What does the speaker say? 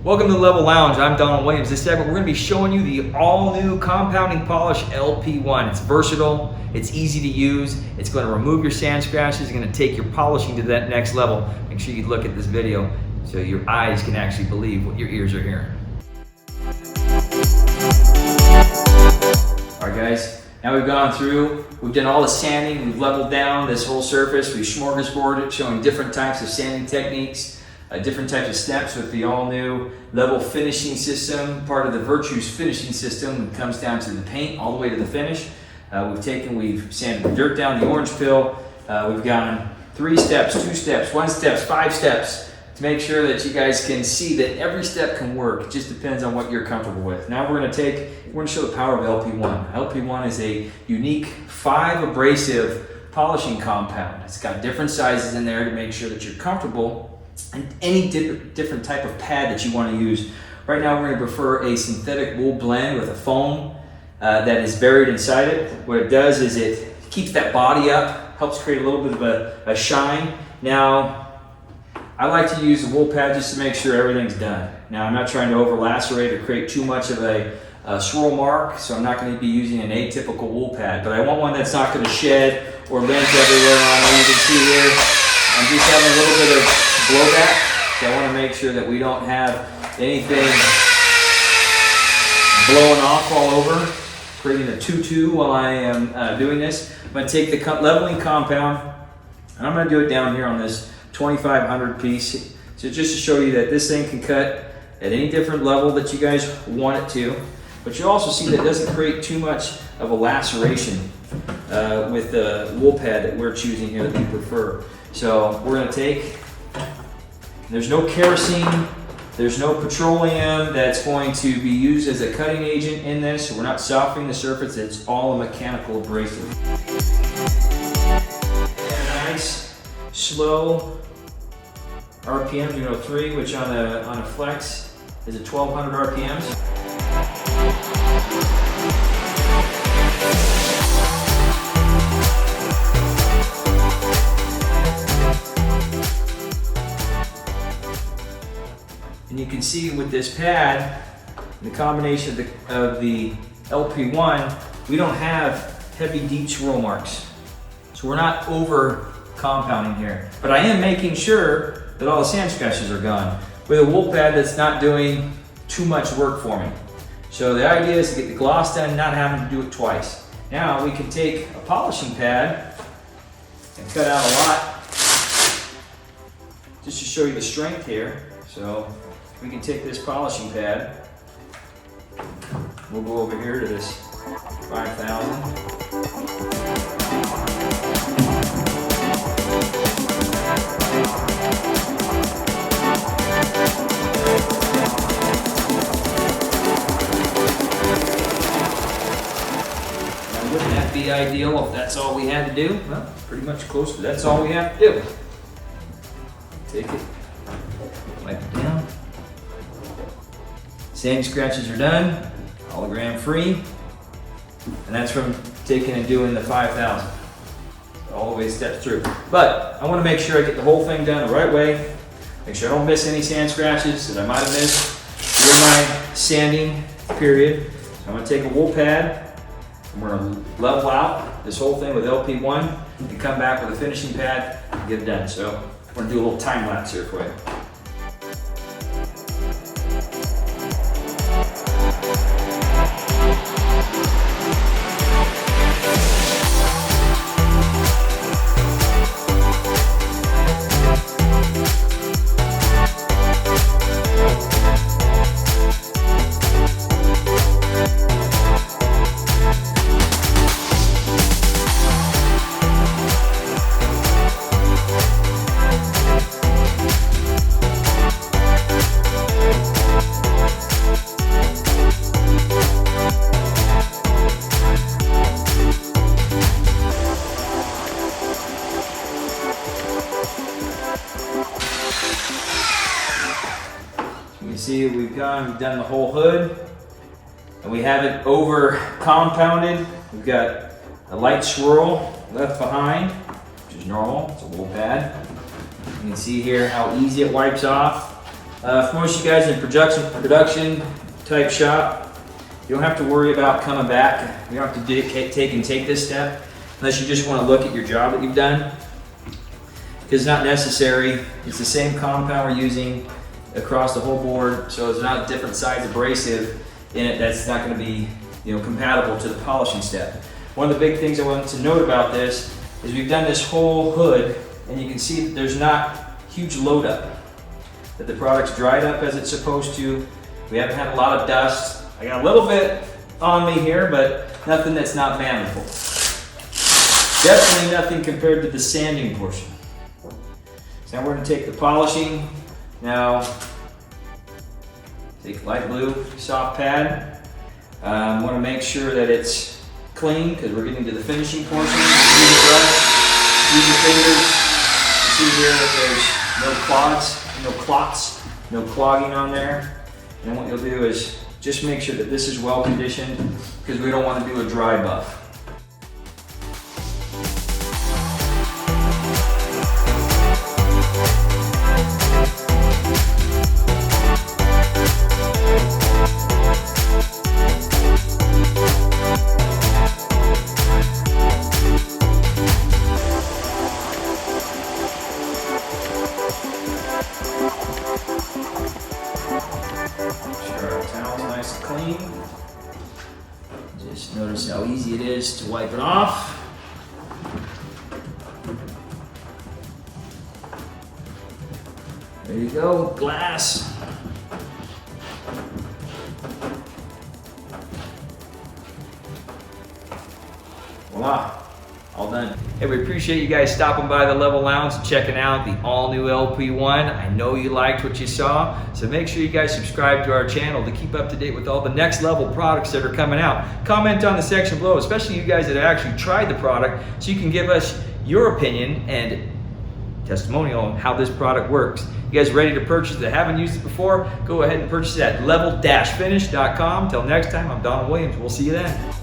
Welcome to the Level Lounge. I'm Donald Williams. This segment we're going to be showing you the all-new compounding polish LP1. It's versatile, it's easy to use, it's going to remove your sand scratches, it's going to take your polishing to that next level. Make sure you look at this video so your eyes can actually believe what your ears are hearing. Alright guys, now we've gone through, we've done all the sanding, we've leveled down this whole surface, we've smorgasborded, showing different types of sanding techniques. Different types of steps with the all-new level finishing system. Part of the Virtues finishing system when it comes down to the paint all the way to the finish. We've sanded the dirt down, the orange pill. We've gone 3 steps, 2 steps, 1 step, 5 steps to make sure that you guys can see that every step can work. It just depends on what you're comfortable with. Now we're going to show the power of LP1. LP1 is a unique 5 abrasive polishing compound. It's got different sizes in there to make sure that you're comfortable and any different type of pad that you want to use. Right now we're going to prefer a synthetic wool blend with a foam that is buried inside it. What it does is it keeps that body up, helps create a little bit of a shine. Now I like to use the wool pad just to make sure everything's done. Now I'm not trying to over lacerate or create too much of a swirl mark, so I'm not going to be using an atypical wool pad, but I want one that's not going to shed or lint everywhere on it. You can see here I'm just having a little bit of blowback, so I want to make sure that we don't have anything blowing off all over, creating a tutu while I am doing this. I'm going to take the leveling compound and I'm going to do it down here on this 2500 piece, so just to show you that this thing can cut at any different level that you guys want it to, but you also see that it doesn't create too much of a laceration with the wool pad that we're choosing here that we prefer. So we're going to take, there's no kerosene, there's no petroleum that's going to be used as a cutting agent in this, so we're not softening the surface, it's all a mechanical abrasive. And nice, slow RPMs, 3, which on a flex is at 1200 RPMs. And you can see with this pad, the combination of the LP1, we don't have heavy deep swirl marks. So we're not over compounding here. But I am making sure that all the sand scratches are gone with a wool pad that's not doing too much work for me. So the idea is to get the gloss done, not having to do it twice. Now we can take a polishing pad and cut out a lot just to show you the strength here. So we can take this polishing pad, we'll go over here to this 5000. Now wouldn't that be ideal if that's all we had to do? Well, pretty much close to that's all we have to do. Take it, wipe it down. Sand scratches are done, hologram free, and that's from taking and doing the 5000. All the way steps through. But I want to make sure I get the whole thing done the right way, make sure I don't miss any sand scratches that I might have missed during my sanding period. So I'm going to take a wool pad, and we're going to level out this whole thing with LP1 and come back with a finishing pad and get it done. So we're going to do a little time lapse here for you. You can see we've done the whole hood, and we have it over compounded. We've got a light swirl left behind, which is normal, it's a wool pad. You can see here how easy it wipes off. For most of you guys in production type shop, you don't have to worry about coming back. You don't have to take this step unless you just want to look at your job that you've done. Because it's not necessary. It's the same compound we're using across the whole board, so it's not different size abrasive in it that's not going to be compatible to the polishing step. One of the big things I wanted to note about this is we've done this whole hood, and you can see that there's not huge load up, that the product's dried up as it's supposed to. We haven't had a lot of dust. I got a little bit on me here, but nothing that's not manageable. Definitely nothing compared to the sanding portion. So now we're going to take the polishing. Now, take light blue soft pad. Want to make sure that it's clean because we're getting to the finishing portion. Use a brush, use your fingers. You see here that there's no clots, no clogging on there. And what you'll do is just make sure that this is well conditioned because we don't want to do a dry buff. Clean. Just notice how easy it is to wipe it off. There you go, glass. Voila, all done. Hey, we appreciate you guys stopping by the Level Lounge and checking out the all-new LP1. I know you liked what you saw, so make sure you guys subscribe to our channel to keep up to date with all the next level products that are coming out. Comment on the section below, especially you guys that have actually tried the product, so you can give us your opinion and testimonial on how this product works. You guys ready to purchase that haven't used it before? Go ahead and purchase it at level-finish.com. Until next time, I'm Donald Williams. We'll see you then.